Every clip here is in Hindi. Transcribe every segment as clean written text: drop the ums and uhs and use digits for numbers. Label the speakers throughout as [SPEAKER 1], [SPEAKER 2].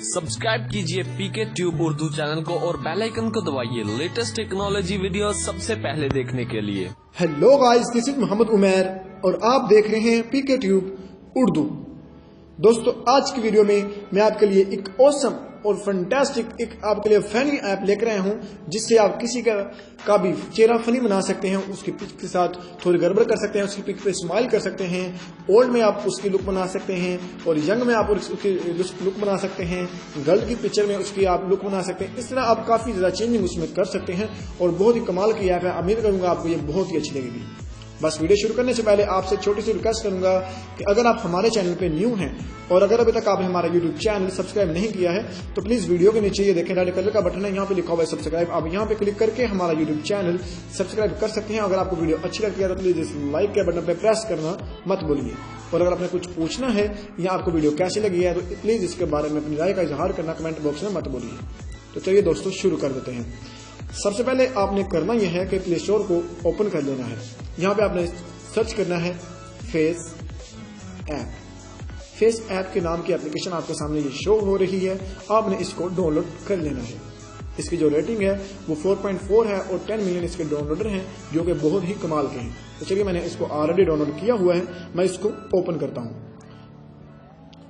[SPEAKER 1] सब्सक्राइब कीजिए पीके ट्यूब उर्दू चैनल को और बेल आइकन को दबाइए लेटेस्ट टेक्नोलॉजी वीडियो सबसे पहले देखने के लिए।
[SPEAKER 2] Hello guys, this is Mohammad Umair और आप देख रहे हैं पीके ट्यूब उर्दू। दोस्तों, आज की वीडियो में मैं आपके लिए एक ऑसम और फैंटास्टिक एक आपके लिए फनी ऐप लेकर आया हूं, जिससे आप किसी का भी चेहरा फनी बना सकते हैं, उसकी पिक के साथ थोड़ी गड़बड़ कर सकते हैं, उसकी पिक पे स्माइल कर सकते हैं, ओल्ड में आप उसकी लुक बना सकते हैं और यंग में आप उसकी लुक बना सकते हैं, गर्ल की पिक्चर में उसकी आप लुक बना सकते हैं। इस तरह आप काफी ज्यादा चेंजिंग उसमें कर सकते हैं और बहुत ही कमाल की ऐप है। उम्मीद करूंगा आपको ये बहुत ही अच्छी लगेगी। बस वीडियो शुरू करने से पहले आपसे छोटी सी रिक्वेस्ट करूंगा कि अगर आप हमारे चैनल पे न्यू हैं और अगर अभी तक आपने हमारा यूट्यूब चैनल सब्सक्राइब नहीं किया है तो प्लीज वीडियो के नीचे ये देखें, रेड कलर का बटन है, यहाँ पे लिखा हुआ है सब्सक्राइब। आप यहाँ पे क्लिक करके हमारा यूट्यूब चैनल सब्सक्राइब कर सकते हैं। अगर आपको वीडियो अच्छी लगती है तो प्लीज इस लाइक के बटन पर प्रेस करना मत भूलिए। और अगर आपने कुछ पूछना है या आपको वीडियो कैसी लगी है तो प्लीज इसके बारे में अपनी राय का इजहार करना कमेंट बॉक्स में मत भूलिए। तो चलिए दोस्तों, शुरू कर देते हैं। सबसे पहले आपने करना यह है कि प्ले स्टोर को ओपन कर लेना है। यहाँ पे आपने सर्च करना है फेस ऐप। फेस ऐप के नाम की एप्लीकेशन आपके सामने ये शो हो रही है। आपने इसको डाउनलोड कर लेना है। इसकी जो रेटिंग है वो 4.4 है और 10 मिलियन इसके डाउनलोडर हैं, जो कि बहुत ही कमाल के हैं। तो चलिए, मैंने इसको ऑलरेडी डाउनलोड किया हुआ है, मैं इसको ओपन करता हूं।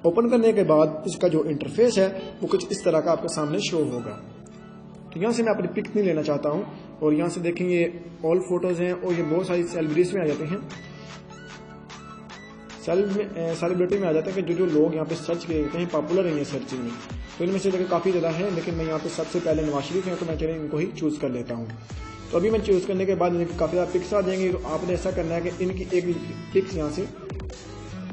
[SPEAKER 2] ओपन करने के बाद इसका जो इंटरफेस है वो कुछ इस तरह का आपके सामने शो होगा। तो यहाँ से मैं अपनी पिक नहीं लेना चाहता हूँ और यहाँ से देखेंगे ऑल फोटोज हैं और ये बहुत सारी सेलिब्रिटीज में आ जाते हैं, सेलिब्रिटी में आ जाता है कि जो लोग यहाँ पे सर्च करते हैं, पॉपुलर है ये सर्चिंग में। तो इनमें से देखिए काफ़ी ज़्यादा है, लेकिन मैं यहाँ पे सबसे पहले नवाज शरीफ है तो मैं चलिए इनको ही चूज़ कर लेता हूँ। तो अभी मैं चूज़ करने के बाद इनकी काफ़ी ज़्यादा पिक्स आ जाएंगी। तो आपने ऐसा करना है कि इनकी एक पिक्स यहाँ से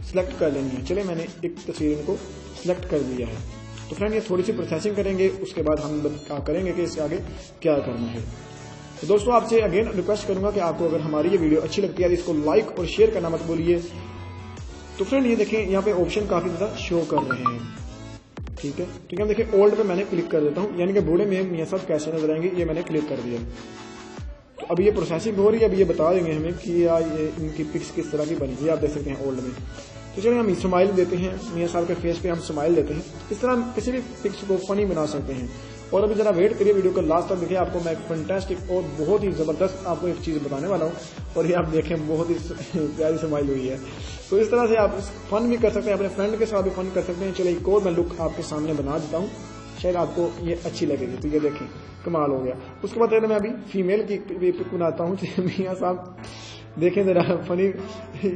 [SPEAKER 2] सिलेक्ट कर लेनी है। चलिए, मैंने एक तस्वीर इनको सिलेक्ट कर दिया है। तो फ्रेंड, ये थोड़ी सी प्रोसेसिंग करेंगे, उसके बाद हम करेंगे कि इसके आगे क्या करना है। तो दोस्तों, आपसे अगेन रिक्वेस्ट करूंगा कि आपको अगर हमारी ये वीडियो अच्छी लगती है तो इसको लाइक और शेयर करना मत भूलिए। तो फ्रेंड, ये देखें यहाँ पे ऑप्शन काफी ज्यादा शो कर रहे हैं, ठीक है। तो यहाँ देखिए ओल्ड पे मैंने क्लिक कर देता हूँ, यानी कि बूढ़े में मियां साहब कैसे नजर आएंगे, ये मैंने क्लिक कर दिया। तो अभी ये प्रोसेसिंग हो रही है, अभी ये बता देंगे हमें कि ये इनकी पिक्स किस तरह की बनी है। आप देख सकते हैं ओल्ड में। तो चलिए, हम स्माइल देते हैं, मियां साहब के फेस पे हम स्माइल देते हैं। इस तरह हम किसी भी पिक्स को फनी बना सकते हैं। और अभी जरा वेट करिए, वीडियो को लास्ट तक देखिए, आपको मैं एक फैंटास्टिक और बहुत ही जबरदस्त आपको एक चीज बताने वाला हूँ। और ये आप देखें, बहुत ही प्यारी स्माइल हुई है। तो इस तरह से आप फन भी कर सकते हैं, अपने फ्रेंड के साथ भी फन कर सकते हैं। चलिए, एक और मैं लुक आपके सामने बना देता हूँ, शायद आपको ये अच्छी लगेगी। तो ये देखें, कमाल हो गया। उसके बाद मैं अभी फीमेल की पिक बनाता हूँ। मियां साहब देखें जरा फनी,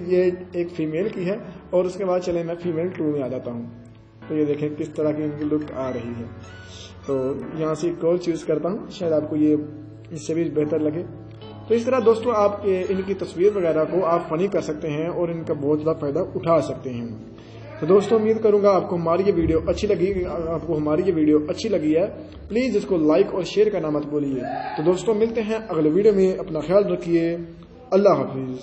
[SPEAKER 2] ये एक फीमेल की है। और उसके बाद चले मैं फीमेल 2 में आ जाता हूँ। तो ये देखें किस तरह की इनकी लुक आ रही है। तो यहाँ से एक और चूज करता हूँ, शायद आपको ये इससे भी बेहतर लगे। तो इस तरह दोस्तों, आप इनकी तस्वीर वगैरह को आप फनी कर सकते हैं और इनका बहुत ज़्यादा फायदा उठा सकते हैं। तो दोस्तों, उम्मीद करूंगा आपको हमारी ये वीडियो अच्छी लगी है। प्लीज इसको लाइक और शेयर करना मत भूलिए। तो दोस्तों, मिलते हैं अगले वीडियो में। अपना ख्याल रखिए। अल्लाह हाफिज।